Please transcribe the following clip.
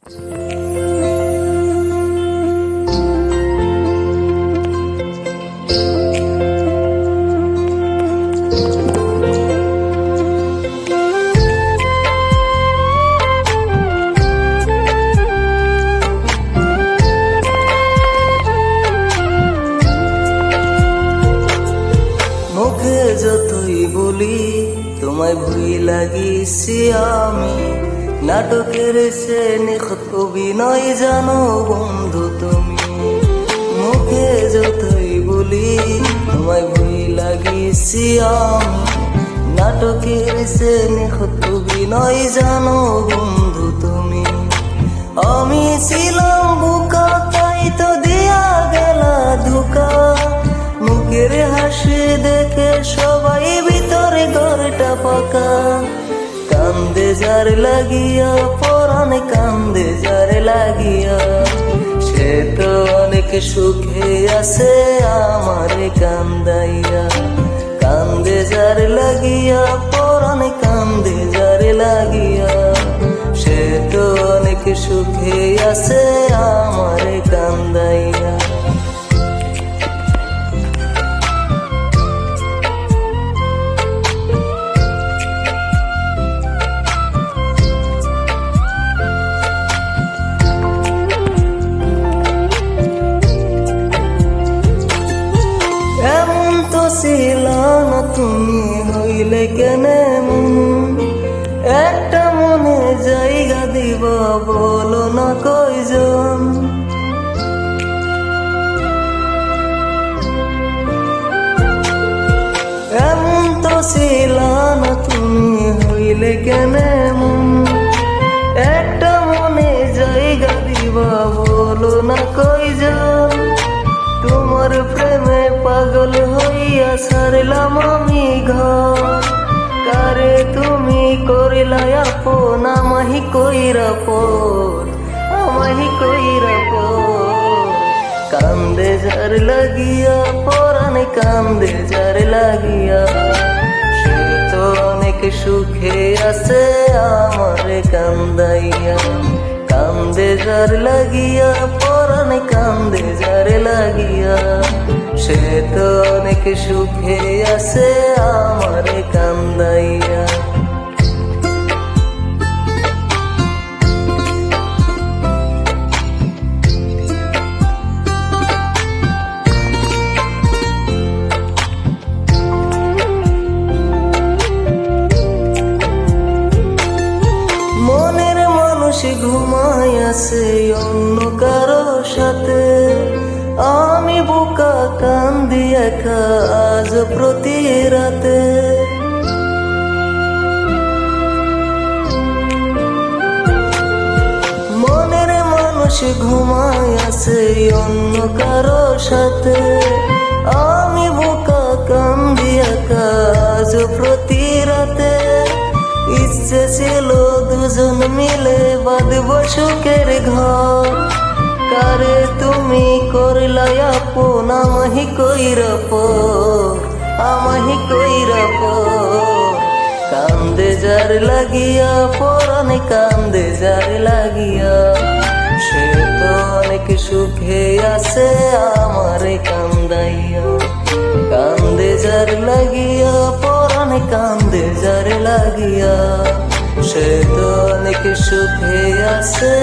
মুখে যতই বলি তোমায় ভুই লাগিছি আমি, নাটকের সে নিখুঁত অভিনয় জানো বন্ধু তুমি। মুখে যতই বলি তোমায় ভুই লাগিছি আমি, নাটকের সে নিখুঁত অভিনয় জানো বন্ধু তুমি। আমি ছিলাম বোকা তাই তো দিয়া গেলা ধোঁকা, মুখের হাসি দেখে সবাই ভিতরে ঘরটা পাকা। কান্দে যার লাগিয়া পরাণ কান্দে যার লাগিয়া, সে তো অনেক সুখে আছে আমার কান্দাইয়া। কান্দে যার লাগিয়া পরাণ কান্দে যার লাগিয়া, সে তো অনেক সুখে আছে আমার কান্দাইয়া। এমন তো ছিল না তুমি, হইলে কেনে মন, একটা মনে জায়গা দিবা বলো না কয়জন। এমন তো ছিল না তুমি, হইলে কেনে মন, একটা মনে জায়গা দিবা বলো না কয়জন। তোমার প্রেমে পাগল হইয়া ছাড়লাম আমি ঘর, কারে তুমি করিলা আপন আমাহি কইরা পর, আমাহি কইরা পর। কান্দে যার লাগিয়া পরাণ কান্দে যার লাগিয়া, সে তো অনেক সুখে আছে আমার কান্দাইয়া। কান্দে যার লাগিয়া পরাণ কান্দে যার লাগিয়া, সে তো অনেক সুখে আছে আমার কান্দাইয়া। মনের মানুষ ঘুমায় আছে অন্য কারো সাথে, আমি বোকা কান্দি একা আজ প্রতি রাতে। মনের মানুষ ঘুমায় আছে অন্য কারো সাথে, আমি বোকা কান্দি একা আজ প্রতি রাতে। ইচ্ছে ছিল দুজন মিলে বাঁধব সুখের ঘর, কারে তুমি করলা আপন আমাহি কইরা পর, আমাহি কইরা পর। কান্দে যার লাগিয়া পরাণ কান্দে যার লাগিয়া, সে তো অনেক সুখে আছে আমার কান্দাইয়া। কান্দে যার লাগিয়া পরাণ কান্দে যার লাগিয়া, সে তো অনেক সুখে আছে